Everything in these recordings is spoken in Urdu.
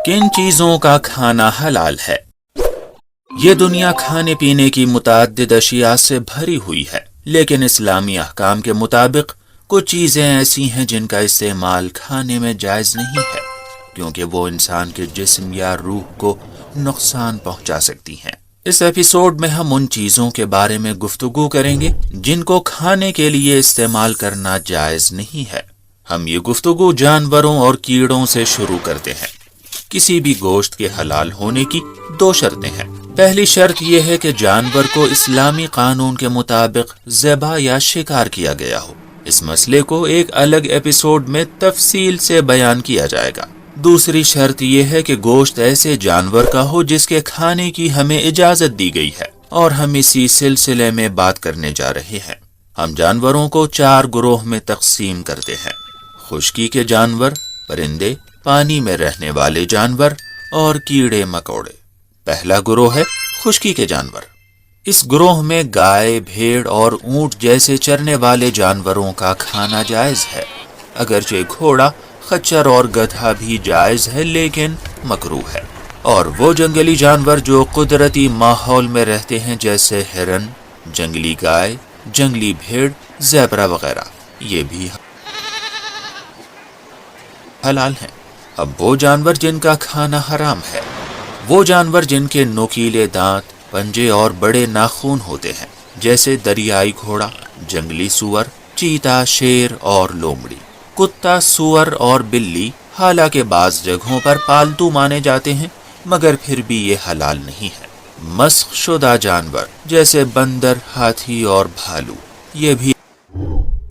کن چیزوں کا کھانا حلال ہے؟ یہ دنیا کھانے پینے کی متعدد اشیاء سے بھری ہوئی ہے، لیکن اسلامی احکام کے مطابق کچھ چیزیں ایسی ہیں جن کا استعمال کھانے میں جائز نہیں ہے، کیونکہ وہ انسان کے جسم یا روح کو نقصان پہنچا سکتی ہیں۔ اس ایپیسوڈ میں ہم ان چیزوں کے بارے میں گفتگو کریں گے جن کو کھانے کے لیے استعمال کرنا جائز نہیں ہے۔ ہم یہ گفتگو جانوروں اور کیڑوں سے شروع کرتے ہیں۔ کسی بھی گوشت کے حلال ہونے کی 2 شرطیں ہیں۔ پہلی شرط یہ ہے کہ جانور کو اسلامی قانون کے مطابق ذبح یا شکار کیا گیا ہو۔ اس مسئلے کو ایک الگ ایپیسوڈ میں تفصیل سے بیان کیا جائے گا۔ دوسری شرط یہ ہے کہ گوشت ایسے جانور کا ہو جس کے کھانے کی ہمیں اجازت دی گئی ہے، اور ہم اسی سلسلے میں بات کرنے جا رہے ہیں۔ ہم جانوروں کو 4 گروہ میں تقسیم کرتے ہیں: خشکی کے جانور، پرندے، پانی میں رہنے والے جانور اور کیڑے مکوڑے۔ پہلا گروہ ہے خشکی کے جانور۔ اس گروہ میں گائے، بھیڑ اور اونٹ جیسے چرنے والے جانوروں کا کھانا جائز ہے، اگرچہ گھوڑا، خچر اور گدھا بھی جائز ہے لیکن مکروہ ہے۔ اور وہ جنگلی جانور جو قدرتی ماحول میں رہتے ہیں جیسے ہرن، جنگلی گائے، جنگلی بھیڑ، زیبرا وغیرہ، یہ بھی حلال ہیں۔ اب وہ جانور جن کا کھانا حرام ہے، وہ جانور جن کے نوکیلے دانت، پنجے اور بڑے ناخن ہوتے ہیں، جیسے دریائی گھوڑا، جنگلی سور، چیتا، شیر اور لومڑی۔ کتا، سور اور بلی حالانکہ بعض جگہوں پر پالتو مانے جاتے ہیں، مگر پھر بھی یہ حلال نہیں ہے۔ مسخ شدہ جانور جیسے بندر، ہاتھی اور بھالو، یہ بھی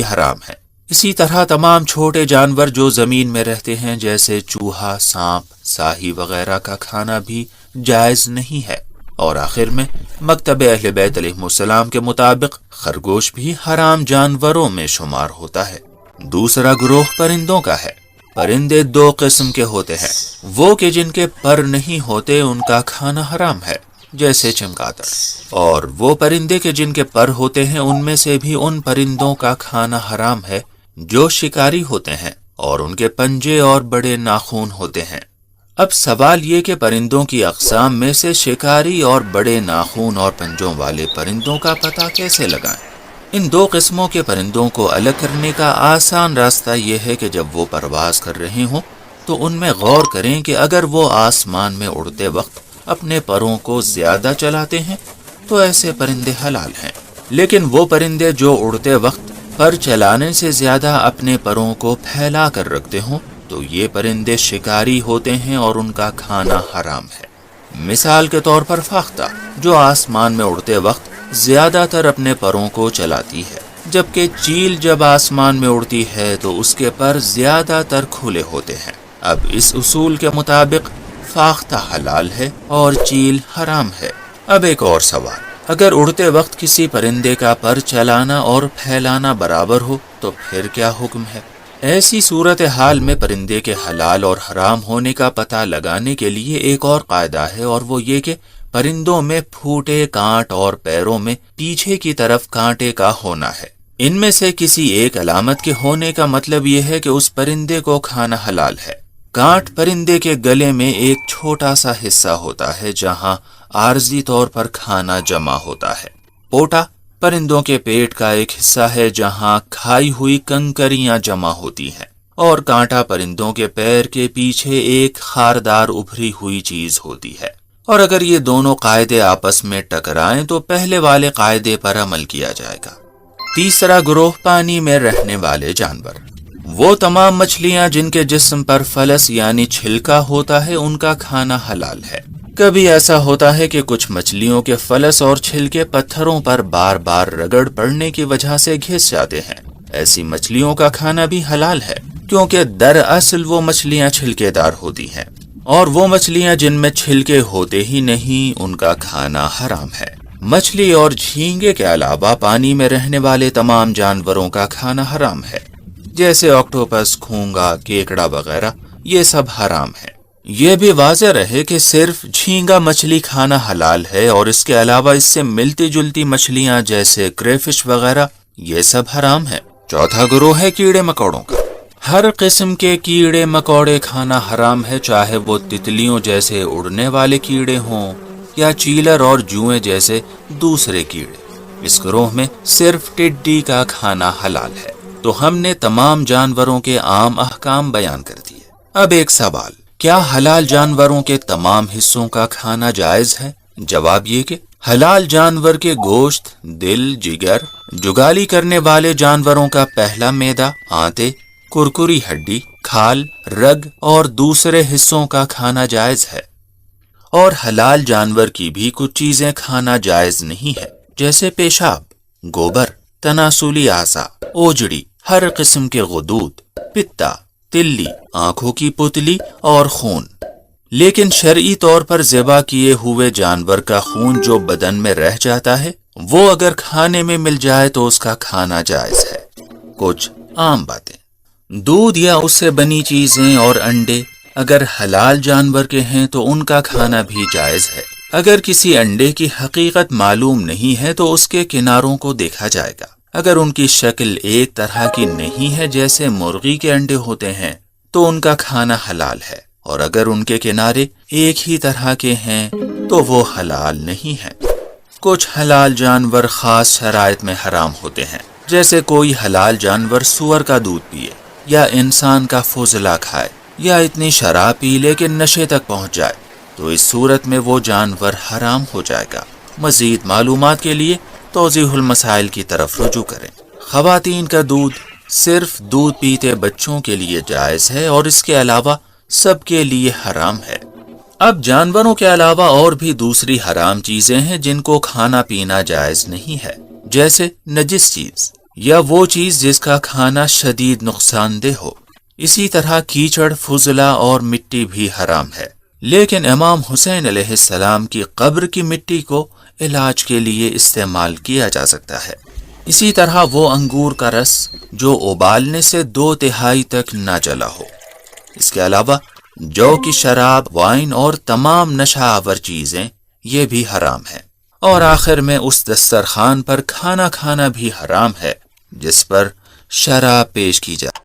حرام ہے۔ اسی طرح تمام چھوٹے جانور جو زمین میں رہتے ہیں جیسے چوہا، سانپ، ساہی وغیرہ کا کھانا بھی جائز نہیں ہے۔ اور آخر میں مکتب اہل بیت علیہ السلام کے مطابق خرگوش بھی حرام جانوروں میں شمار ہوتا ہے۔ دوسرا گروہ پرندوں کا ہے۔ پرندے 2 قسم کے ہوتے ہیں، وہ کہ جن کے پر نہیں ہوتے ان کا کھانا حرام ہے، جیسے چمگادڑ، اور وہ پرندے کے جن کے پر ہوتے ہیں ان میں سے بھی ان پرندوں کا کھانا حرام ہے جو شکاری ہوتے ہیں اور ان کے پنجے اور بڑے ناخن ہوتے ہیں۔ اب سوال یہ کہ پرندوں کی اقسام میں سے شکاری اور بڑے ناخن اور پنجوں والے پرندوں کا پتہ کیسے لگائیں؟ ان 2 قسموں کے پرندوں کو الگ کرنے کا آسان راستہ یہ ہے کہ جب وہ پرواز کر رہے ہوں تو ان میں غور کریں کہ اگر وہ آسمان میں اڑتے وقت اپنے پروں کو زیادہ چلاتے ہیں تو ایسے پرندے حلال ہیں، لیکن وہ پرندے جو اڑتے وقت پر چلانے سے زیادہ اپنے پروں کو پھیلا کر رکھتے ہوں تو یہ پرندے شکاری ہوتے ہیں اور ان کا کھانا حرام ہے۔ مثال کے طور پر فاختہ، جو آسمان میں اڑتے وقت زیادہ تر اپنے پروں کو چلاتی ہے، جبکہ چیل جب آسمان میں اڑتی ہے تو اس کے پر زیادہ تر کھلے ہوتے ہیں۔ اب اس اصول کے مطابق فاختہ حلال ہے اور چیل حرام ہے۔ اب ایک اور سوال، اگر اڑتے وقت کسی پرندے کا پر چلانا اور پھیلانا برابر ہو تو پھر کیا حکم ہے؟ ایسی صورتحال میں پرندے کے حلال اور حرام ہونے کا پتہ لگانے کے لیے ایک اور قاعدہ ہے، اور وہ یہ کہ پرندوں میں پھوٹے کانٹ اور پیروں میں پیچھے کی طرف کانٹے کا ہونا ہے۔ ان میں سے کسی ایک علامت کے ہونے کا مطلب یہ ہے کہ اس پرندے کو کھانا حلال ہے۔ کانٹ پرندے کے گلے میں ایک چھوٹا سا حصہ ہوتا ہے جہاں عارضی طور پر کھانا جمع ہوتا ہے۔ پوٹا پرندوں کے پیٹ کا ایک حصہ ہے جہاں کھائی ہوئی کنکریاں جمع ہوتی ہیں، اور کانٹا پرندوں کے پیر کے پیچھے ایک خاردار ابھری ہوئی چیز ہوتی ہے۔ اور اگر یہ دونوں قاعدے آپس میں ٹکرائیں تو پہلے والے قاعدے پر عمل کیا جائے گا۔ تیسرا گروہ پانی میں رہنے والے جانور۔ وہ تمام مچھلیاں جن کے جسم پر فلس یعنی چھلکا ہوتا ہے ان کا کھانا حلال ہے۔ کبھی ایسا ہوتا ہے کہ کچھ مچھلیوں کے فلس اور چھلکے پتھروں پر بار بار رگڑ پڑنے کی وجہ سے گھس جاتے ہیں۔ ایسی مچھلیوں کا کھانا بھی حلال ہے، کیونکہ دراصل وہ مچھلیاں چھلکے دار ہوتی ہیں، اور وہ مچھلیاں جن میں چھلکے ہوتے ہی نہیں ان کا کھانا حرام ہے۔ مچھلی اور جھینگے کے علاوہ پانی میں رہنے والے تمام جانوروں کا کھانا حرام ہے، جیسے آکٹوپس، گھونگا، کیکڑا وغیرہ، یہ سب حرام ہے۔ یہ بھی واضح رہے کہ صرف جھینگا مچھلی کھانا حلال ہے، اور اس کے علاوہ اس سے ملتی جلتی مچھلیاں جیسے کریفش وغیرہ یہ سب حرام ہے۔ چوتھا گروہ ہے کیڑے مکوڑوں کا۔ ہر قسم کے کیڑے مکوڑے کھانا حرام ہے، چاہے وہ تتلیوں جیسے اڑنے والے کیڑے ہوں یا چیلر اور جوئیں جیسے دوسرے کیڑے۔ اس گروہ میں صرف ٹڈی کا کھانا حلال ہے۔ تو ہم نے تمام جانوروں کے عام احکام بیان کر دیے۔ اب ایک سوال، کیا حلال جانوروں کے تمام حصوں کا کھانا جائز ہے؟ جواب یہ کہ حلال جانور کے گوشت، دل، جگر، جگالی کرنے والے جانوروں کا پہلا معدہ، آنتے، کرکری ہڈی، کھال، رگ اور دوسرے حصوں کا کھانا جائز ہے۔ اور حلال جانور کی بھی کچھ چیزیں کھانا جائز نہیں ہے، جیسے پیشاب، گوبر، تناسلی اعضاء، اوجڑی، ہر قسم کے غدود، پتا، تلی، آنکھوں کی پتلی اور خون۔ لیکن شرعی طور پر ذبح کیے ہوئے جانور کا خون جو بدن میں رہ جاتا ہے، وہ اگر کھانے میں مل جائے تو اس کا کھانا جائز ہے۔ کچھ عام باتیں، دودھ یا اس سے بنی چیزیں اور انڈے اگر حلال جانور کے ہیں تو ان کا کھانا بھی جائز ہے۔ اگر کسی انڈے کی حقیقت معلوم نہیں ہے تو اس کے کناروں کو دیکھا جائے گا۔ اگر ان کی شکل ایک طرح کی نہیں ہے جیسے مرغی کے انڈے ہوتے ہیں تو ان کا کھانا حلال ہے، اور اگر ان کے کنارے ایک ہی طرح کے ہیں تو وہ حلال نہیں ہیں۔ کچھ حلال جانور خاص شرائط میں حرام ہوتے ہیں، جیسے کوئی حلال جانور سور کا دودھ پیے یا انسان کا فضلہ کھائے یا اتنی شراب پی لے کہ نشے تک پہنچ جائے، تو اس صورت میں وہ جانور حرام ہو جائے گا۔ مزید معلومات کے لیے توضیح المسائل کی طرف رجوع کریں۔ خواتین کا دودھ صرف دودھ پیتے بچوں کے لیے جائز ہے اور اس کے علاوہ سب کے لیے حرام ہے۔ اب جانوروں کے علاوہ اور بھی دوسری حرام چیزیں ہیں جن کو کھانا پینا جائز نہیں ہے، جیسے نجس چیز یا وہ چیز جس کا کھانا شدید نقصان دہ ہو۔ اسی طرح کیچڑ، فضلہ اور مٹی بھی حرام ہے، لیکن امام حسین علیہ السلام کی قبر کی مٹی کو علاج کے لیے استعمال کیا جا سکتا ہے۔ اسی طرح وہ انگور کا رس جو ابالنے سے 2/3 تک نہ جلا ہو۔ اس کے علاوہ جو کی شراب، وائن اور تمام نشہ آور چیزیں یہ بھی حرام ہیں۔ اور آخر میں اس دسترخوان پر کھانا کھانا بھی حرام ہے جس پر شراب پیش کی جائے۔